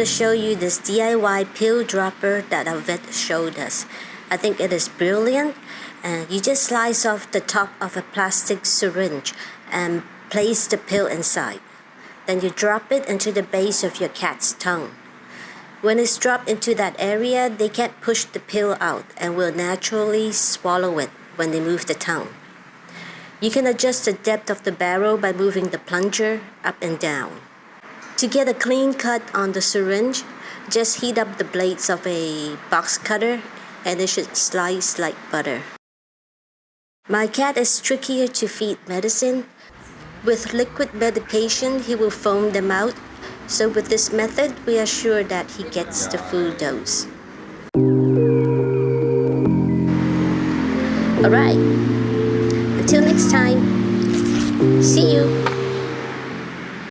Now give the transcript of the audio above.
show you this DIY pill dropper that our vet showed us. I think it is brilliant, and you just slice off the top of a plastic syringe and place the pill inside. Then you drop it into the base of your cat's tongue. When it's dropped into that area, they can't push the pill out and will naturally swallow it when they move the tongue. You can adjust the depth of the barrel by moving the plunger up and down. To get a clean cut on the syringe, just heat up the blades of a box cutter and it should slice like butter. My cat is trickier to feed medicine. With liquid medication, he will foam them out. So with this method, we are sure that he gets the full dose. Alright, until next time, see you!